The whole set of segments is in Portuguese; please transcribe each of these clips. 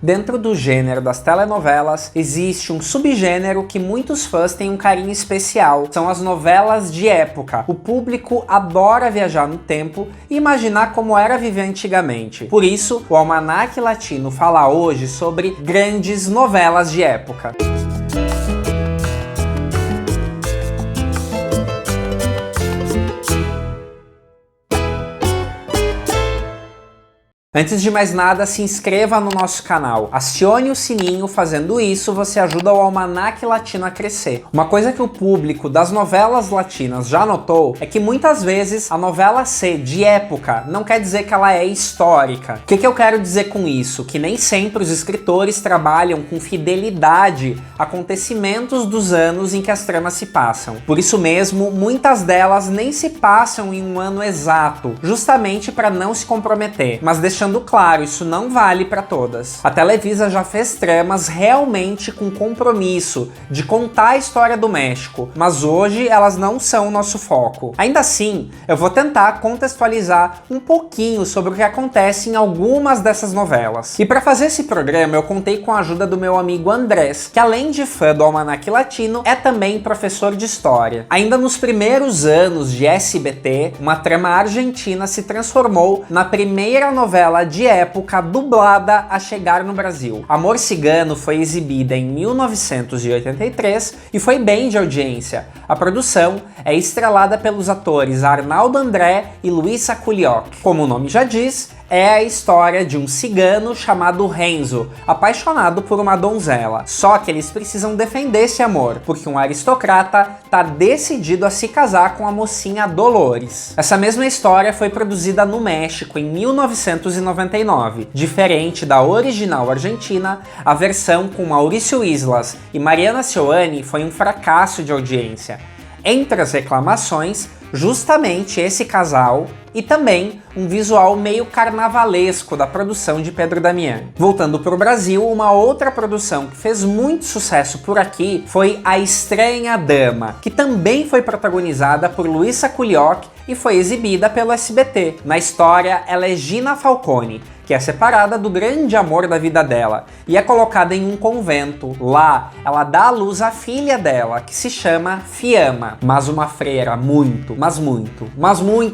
Dentro do gênero das telenovelas, existe um subgênero que muitos fãs têm um carinho especial. São as novelas de época. O público adora viajar no tempo e imaginar como era viver antigamente. Por isso, o Almanac Latino fala hoje sobre grandes novelas de época. Antes de mais nada, se inscreva no nosso canal, acione o sininho. Fazendo isso, você ajuda o Almanac Latino a crescer. Uma coisa que o público das novelas latinas já notou é que muitas vezes a novela ser de época não quer dizer que ela é histórica. O que eu quero dizer com isso? Que nem sempre os escritores trabalham com fidelidade a acontecimentos dos anos em que as tramas se passam. Por isso mesmo, muitas delas nem se passam em um ano exato, justamente para não se comprometer. Mas deixando claro, isso não vale para todas. A Televisa já fez tramas realmente com compromisso de contar a história do México, mas hoje elas não são o nosso foco. Ainda assim, eu vou tentar contextualizar um pouquinho sobre o que acontece em algumas dessas novelas. E para fazer esse programa, eu contei com a ajuda do meu amigo Andrés, que além de fã do Almanac Latino, é também professor de história. Ainda nos primeiros anos de SBT, uma trama argentina se transformou na primeira novela de época dublada a chegar no Brasil. Amor Cigano foi exibida em 1983 e foi bem de audiência. A produção é estrelada pelos atores Arnaldo André e Luisa Culioch. Como o nome já diz, é a história de um cigano chamado Renzo, apaixonado por uma donzela. Só que eles precisam defender esse amor, porque um aristocrata tá decidido a se casar com a mocinha Dolores. Essa mesma história foi produzida no México em 1999. Diferente da original argentina, a versão com Maurício Islas e Mariana Seoane foi um fracasso de audiência. Entre as reclamações, justamente esse casal e também um visual meio carnavalesco da produção de Pedro Damião. Voltando para o Brasil, uma outra produção que fez muito sucesso por aqui foi A Estranha Dama, que também foi protagonizada por Luisa Culioch e foi exibida pelo SBT. Na história, ela é Gina Falcone, que é separada do grande amor da vida dela e é colocada em um convento. Lá, ela dá à luz a filha dela, que se chama Fiamma, mas uma freira muito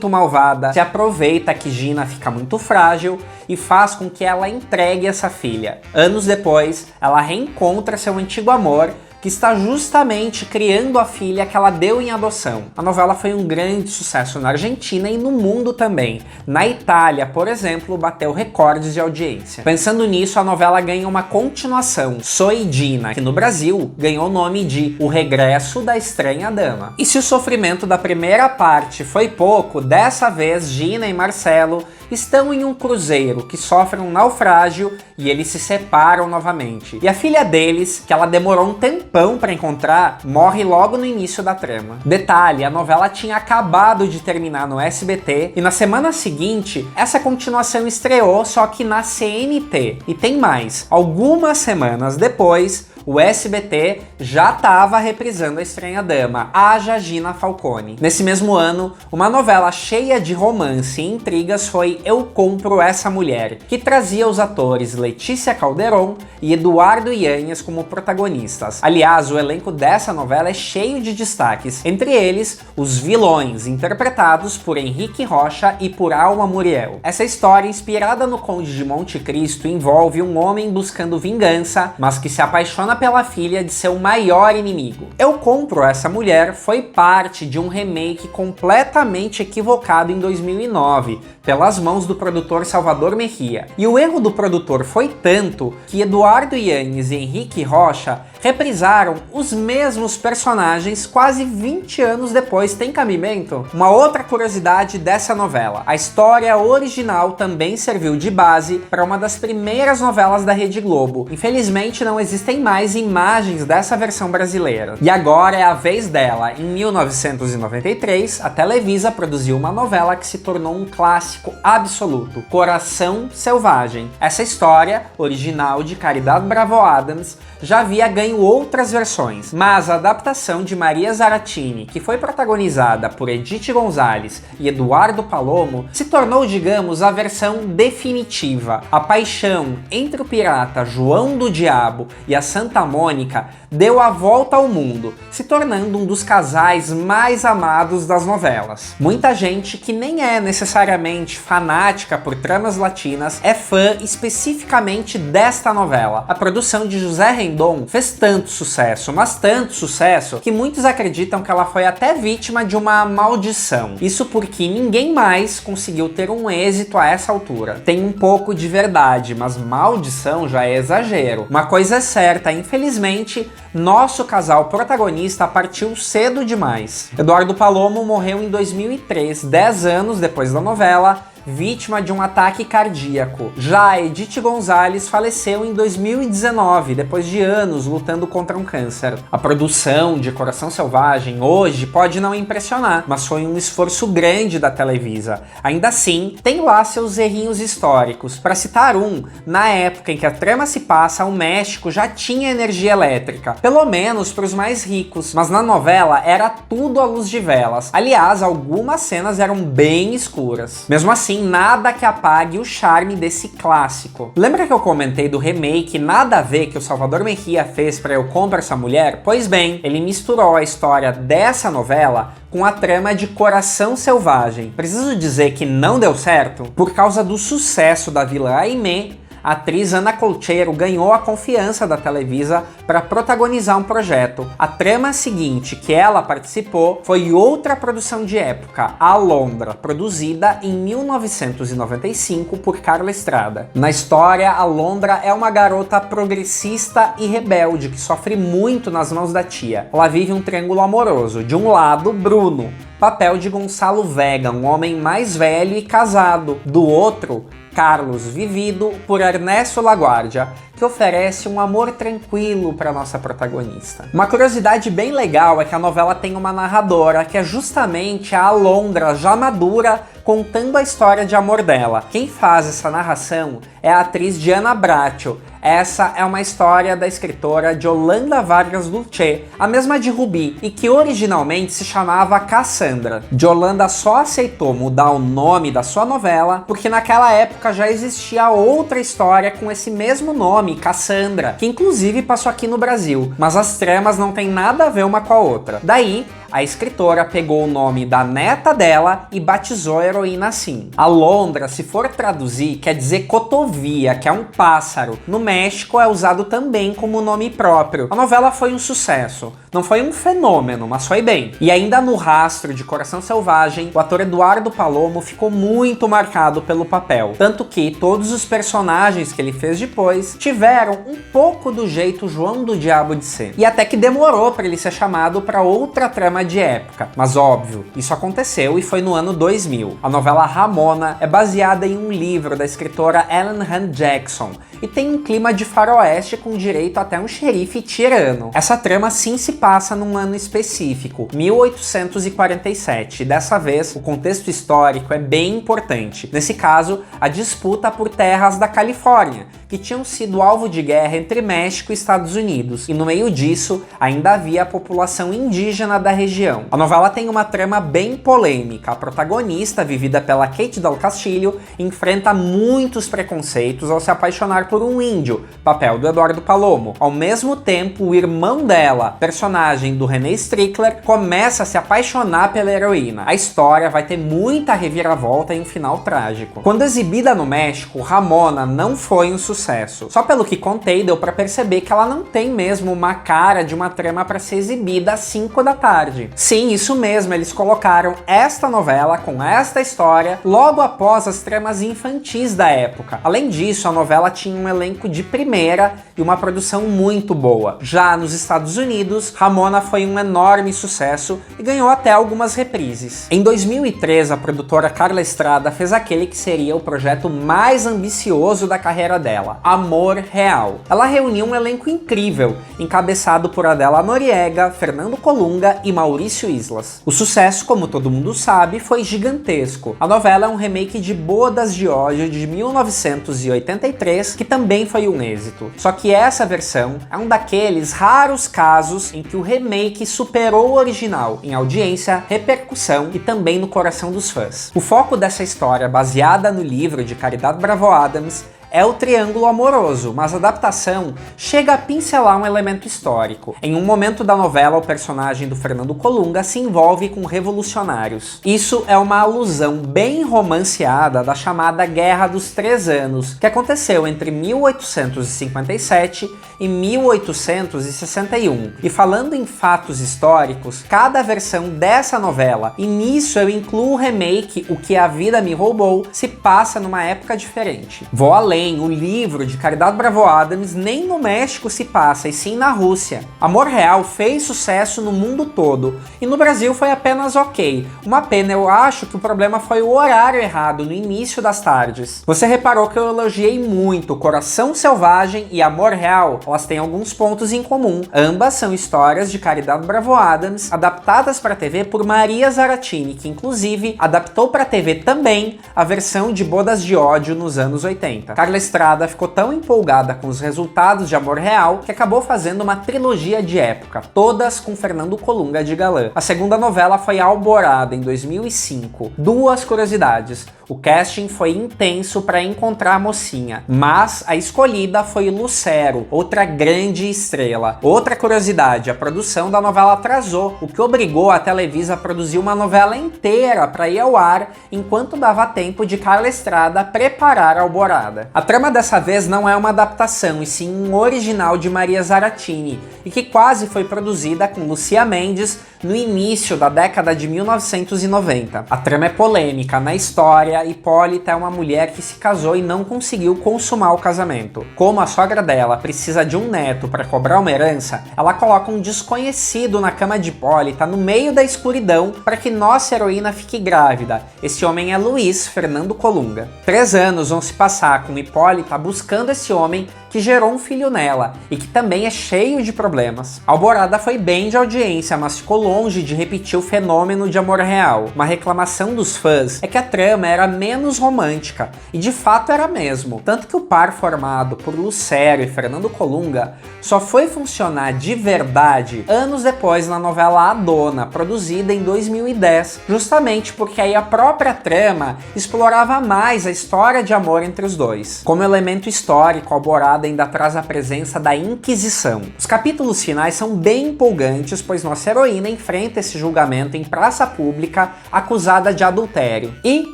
malvada se aproveita que Gina fica muito frágil e faz com que ela entregue essa filha. Anos depois, ela reencontra seu antigo amor, que está justamente criando a filha que ela deu em adoção. A novela foi um grande sucesso na Argentina e no mundo também. Na Itália, por exemplo, bateu recordes de audiência. Pensando nisso, a novela ganha uma continuação, Soy Gina, que no Brasil ganhou o nome de O Regresso da Estranha Dama. E se o sofrimento da primeira parte foi pouco, dessa vez Gina e Marcelo estão em um cruzeiro que sofre um naufrágio e eles se separam novamente. E a filha deles, que ela demorou um tempão para encontrar, morre logo no início da trama. Detalhe, a novela tinha acabado de terminar no SBT e na semana seguinte, essa continuação estreou, só que na CNT. E tem mais, algumas semanas depois, o SBT já estava reprisando A Estranha Dama, haja Gina Falcone. Nesse mesmo ano, uma novela cheia de romance e intrigas foi Eu Compro Essa Mulher, que trazia os atores Letícia Calderon e Eduardo Yanez como protagonistas. Aliás, o elenco dessa novela é cheio de destaques, entre eles os vilões, interpretados por Henrique Rocha e por Alma Muriel. Essa história, inspirada no Conde de Monte Cristo, envolve um homem buscando vingança, mas que se apaixona pela filha de seu maior inimigo. Eu Compro Essa Mulher foi parte de um remake completamente equivocado em 2009, pelas mãos do produtor Salvador Mejia. E o erro do produtor foi tanto que Eduardo Yanez e Henrique Rocha reprisaram os mesmos personagens quase 20 anos depois. Tem cabimento? Uma outra curiosidade dessa novela: a história original também serviu de base para uma das primeiras novelas da Rede Globo. Infelizmente não existem mais imagens dessa versão brasileira. E agora é a vez dela. Em 1993, a Televisa produziu uma novela que se tornou um clássico absoluto: Coração Selvagem. Essa história, original de Caridad Bravo Adams, já havia ganho ganho outras versões, mas a adaptação de Maria Zaratini, que foi protagonizada por Edith Gonzalez e Eduardo Palomo, se tornou, digamos, a versão definitiva. A paixão entre o pirata João do Diabo e a Santa Mônica deu a volta ao mundo, se tornando um dos casais mais amados das novelas. Muita gente que nem é necessariamente fanática por tramas latinas é fã especificamente desta novela. A produção de José Rendón fez tanto sucesso, mas tanto sucesso, que muitos acreditam que ela foi até vítima de uma maldição. Isso porque ninguém mais conseguiu ter um êxito a essa altura. Tem um pouco de verdade, mas maldição já é exagero. Uma coisa é certa, infelizmente, nosso casal protagonista partiu cedo demais. Eduardo Palomo morreu em 2003, 10 anos depois da novela, vítima de um ataque cardíaco. Já Edith Gonzalez faleceu em 2019, depois de anos lutando contra um câncer. A produção de Coração Selvagem hoje pode não impressionar, mas foi um esforço grande da Televisa. Ainda assim, tem lá seus errinhos históricos. Para citar um, na época em que a trama se passa, o México já tinha energia elétrica, pelo menos para os mais ricos, mas na novela era tudo à luz de velas. Aliás, algumas cenas eram bem escuras. Mesmo assim, nada que apague o charme desse clássico. Lembra que eu comentei do remake nada a ver que o Salvador Mejia fez para Eu Compro Essa Mulher? Pois bem, ele misturou a história dessa novela com a trama de Coração Selvagem. Preciso dizer que não deu certo? Por causa do sucesso da vilã Aimee, a atriz Ana Colcheiro ganhou a confiança da Televisa para protagonizar um projeto. A trama seguinte que ela participou foi outra produção de época, Alondra, produzida em 1995 por Carla Estrada. Na história, Alondra é uma garota progressista e rebelde que sofre muito nas mãos da tia. Ela vive um triângulo amoroso. De um lado, Bruno, papel de Gonçalo Vega, um homem mais velho e casado. Do outro, Carlos, vivido por Ernesto LaGuardia, que oferece um amor tranquilo para nossa protagonista. Uma curiosidade bem legal é que a novela tem uma narradora, que é justamente a Alondra, já madura, contando a história de amor dela. Quem faz essa narração é a atriz Diana Bracho. Essa é uma história da escritora Yolanda Vargas Dulce, a mesma de Rubi, e que originalmente se chamava Cassandra. Yolanda só aceitou mudar o nome da sua novela porque naquela época já existia outra história com esse mesmo nome, Cassandra, que inclusive passou aqui no Brasil, mas as tramas não têm nada a ver uma com a outra. Daí, a escritora pegou o nome da neta dela e batizou a heroína assim. Alondra, se for traduzir, quer dizer cotovia, que é um pássaro. No México é usado também como nome próprio. A novela foi um sucesso. Não foi um fenômeno, mas foi bem. E ainda no rastro de Coração Selvagem, o ator Eduardo Palomo ficou muito marcado pelo papel. Tanto que todos os personagens que ele fez depois tiveram um pouco do jeito João do Diabo de ser. E até que demorou para ele ser chamado para outra trama de época. Mas óbvio, isso aconteceu e foi no ano 2000. A novela Ramona é baseada em um livro da escritora Ellen Hand Jackson e tem um clima de faroeste com direito até um xerife tirano. Essa trama sim se passa num ano específico, 1847. Dessa vez, o contexto histórico é bem importante. Nesse caso, a disputa por terras da Califórnia, que tinham sido alvo de guerra entre México e Estados Unidos, e no meio disso, ainda havia a população indígena da região. A novela tem uma trama bem polêmica. A protagonista, vivida pela Kate Del Castillo, enfrenta muitos preconceitos ao se apaixonar por um índio, papel do Eduardo Palomo. Ao mesmo tempo, o irmão dela, personagem do René Strickler, começa a se apaixonar pela heroína. A história vai ter muita reviravolta e um final trágico. Quando exibida no México, Ramona não foi um sucesso. Só pelo que contei, deu pra perceber que ela não tem mesmo uma cara de uma trama pra ser exibida às 5 da tarde. Sim, isso mesmo, eles colocaram esta novela com esta história logo após as tramas infantis da época. Além disso, a novela tinha um elenco de primeira e uma produção muito boa. Já nos Estados Unidos, Ramona foi um enorme sucesso e ganhou até algumas reprises. Em 2003, a produtora Carla Estrada fez aquele que seria o projeto mais ambicioso da carreira dela, Amor Real. Ela reuniu um elenco incrível, encabeçado por Adela Noriega, Fernando Colunga e Maurício Maurício Islas. O sucesso, como todo mundo sabe, foi gigantesco. A novela é um remake de Bodas de Ódio de 1983, que também foi um êxito. Só que essa versão é um daqueles raros casos em que o remake superou o original em audiência, repercussão e também no coração dos fãs. O foco dessa história, baseada no livro de Caridad Bravo Adams, é o triângulo amoroso, mas a adaptação chega a pincelar um elemento histórico. Em um momento da novela, o personagem do Fernando Colunga se envolve com revolucionários. Isso é uma alusão bem romanceada da chamada Guerra dos 3 Anos, que aconteceu entre 1857 e 1861. E falando em fatos históricos, cada versão dessa novela, e nisso eu incluo o remake O Que a Vida Me Roubou, se passa numa época diferente. Vou além. O livro de Caridad Bravo Adams nem no México se passa, e sim na Rússia. Amor Real fez sucesso no mundo todo, e no Brasil foi apenas ok. Uma pena, eu acho que o problema foi o horário errado, no início das tardes. Você reparou que eu elogiei muito Coração Selvagem e Amor Real? Elas têm alguns pontos em comum. Ambas são histórias de Caridad Bravo Adams, adaptadas para TV por Maria Zaratini, que inclusive adaptou para TV também a versão de Bodas de Ódio nos anos 80. Carla Estrada ficou tão empolgada com os resultados de Amor Real que acabou fazendo uma trilogia de época, todas com Fernando Colunga de galã. A segunda novela foi Alborada, em 2005. Duas curiosidades: o casting foi intenso para encontrar a mocinha, mas a escolhida foi Lucero, outra grande estrela. Outra curiosidade: a produção da novela atrasou, o que obrigou a Televisa a produzir uma novela inteira para ir ao ar, enquanto dava tempo de Carla Estrada preparar a Alborada. A trama dessa vez não é uma adaptação, e sim um original de Maria Zaratini, e que quase foi produzida com Lucía Mendes no início da década de 1990. A trama é polêmica. Na história, Hipólita é uma mulher que se casou e não conseguiu consumar o casamento. Como a sogra dela precisa de um neto para cobrar uma herança, ela coloca um desconhecido na cama de Hipólita no meio da escuridão para que nossa heroína fique grávida. Esse homem é Luiz Fernando Colunga. 3 anos vão se passar com Hipólita buscando esse homem que gerou um filho nela e que também é cheio de problemas. Alborada foi bem de audiência, mas ficou longe de repetir o fenômeno de Amor Real. Uma reclamação dos fãs é que a trama era menos romântica, e de fato era mesmo. Tanto que o par formado por Lucero e Fernando Colunga só foi funcionar de verdade anos depois na novela A Dona, produzida em 2010, justamente porque aí a própria trama explorava mais a história de amor entre os dois. Como elemento histórico, Alborada ainda traz a presença da Inquisição. Os capítulos finais são bem empolgantes, pois nossa heroína enfrenta esse julgamento em praça pública, acusada de adultério. E,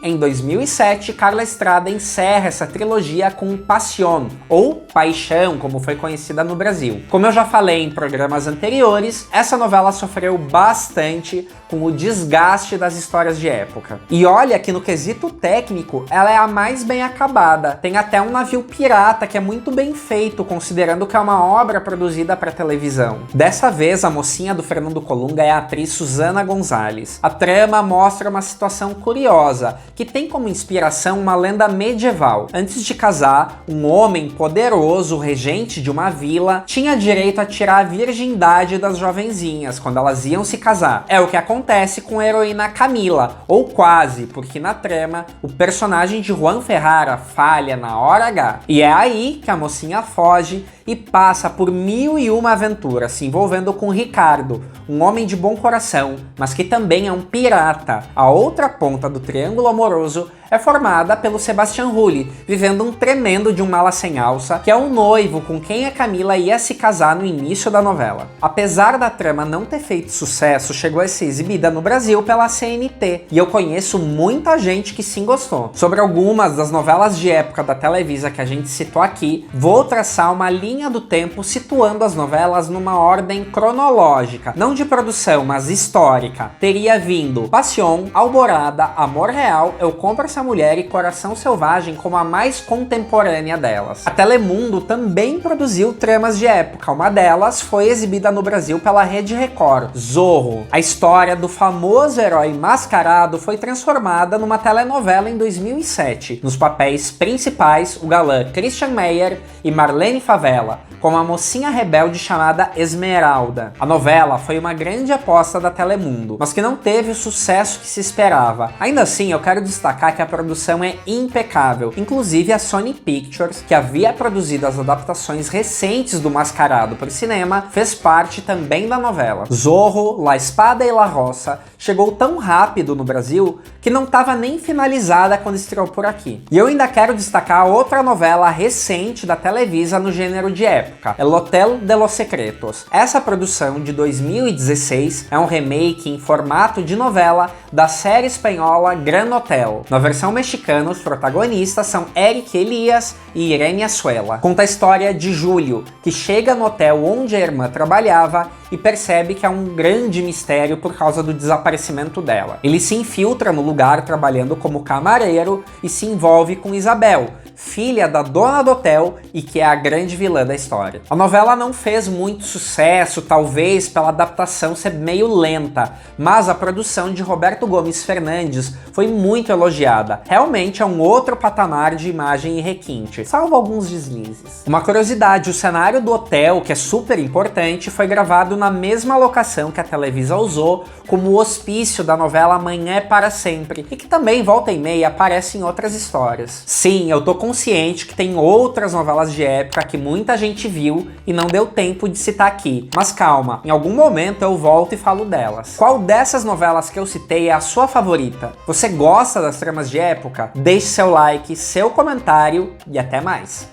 em 2007, Carla Estrada encerra essa trilogia com Pasión, ou Paixão, como foi conhecida no Brasil. Como eu já falei em programas anteriores, essa novela sofreu bastante com o desgaste das histórias de época. E olha que no quesito técnico, ela é a mais bem acabada. Tem até um navio pirata que é muito bem feito, considerando que é uma obra produzida para televisão. Dessa vez, a mocinha do Fernando Colunga é a atriz Susana Gonzalez. A trama mostra uma situação curiosa, que tem como inspiração uma lenda medieval. Antes de casar, um homem poderoso, regente de uma vila, tinha direito a tirar a virgindade das jovenzinhas quando elas iam se casar. É o que acontece com a heroína Camila, ou quase, porque na trama, o personagem de Juan Ferrara falha na hora H. E é aí que a mocinha foge e passa por 1001 aventuras, se envolvendo com Ricardo, um homem de bom coração, mas que também é um pirata. A outra ponta do triângulo amoroso é formada pelo Sebastián Rulli, vivendo um tremendo de um mala sem alça, que é o noivo com quem a Camila ia se casar no início da novela. Apesar da trama não ter feito sucesso, chegou a ser exibida no Brasil pela CNT, e eu conheço muita gente que sim gostou. Sobre algumas das novelas de época da Televisa que a gente citou aqui, vou traçar uma linha do tempo situando as novelas numa ordem cronológica, não de produção, mas histórica. Teria vindo Pasión, Alborada, Amor Real, Eu Compro Essa Mulher e Coração Selvagem como a mais contemporânea delas. A Telemundo também produziu tramas de época, uma delas foi exibida no Brasil pela Rede Record, Zorro. A história do famoso herói mascarado foi transformada numa telenovela em 2007. Nos papéis principais, o galã Christian Meyer e Marlene Favela, com uma mocinha rebelde chamada Esmeralda. A novela foi uma grande aposta da Telemundo, mas que não teve o sucesso que se esperava. Ainda assim, eu quero destacar que a produção é impecável. Inclusive, a Sony Pictures, que havia produzido as adaptações recentes do Mascarado para o cinema, fez parte também da novela. Zorro, La Espada e La Roça chegou tão rápido no Brasil que não estava nem finalizada quando estreou por aqui. E eu ainda quero destacar outra novela recente da Televisa no gênero de época, El Hotel de los Secretos. Essa produção de 2016 é um remake em formato de novela da série espanhola Gran Hotel. Na versão mexicana, os protagonistas são Eric Elias e Irene Azuela. Conta a história de Júlio, que chega no hotel onde a irmã trabalhava e percebe que há um grande mistério por causa do desaparecimento dela. Ele se infiltra no lugar trabalhando como camareiro e se envolve com Isabel, filha da dona do hotel e que é a grande vilã da história. A novela não fez muito sucesso, talvez pela adaptação ser meio lenta, mas a produção de Roberto Gomes Fernandes foi muito elogiada. Realmente é um outro patamar de imagem e requinte, salvo alguns deslizes. Uma curiosidade, o cenário do hotel, que é super importante, foi gravado na mesma locação que a Televisa usou como hospício da novela Amanhã é para Sempre, e que também volta e meia aparece em outras histórias. Sim, eu tô consciente que tem outras novelas de época que muita gente viu e não deu tempo de citar aqui, mas calma, em algum momento eu volto e falo delas. Qual dessas novelas que eu citei é a sua favorita? Você gosta das tramas de época? Deixe seu like, seu comentário e até mais!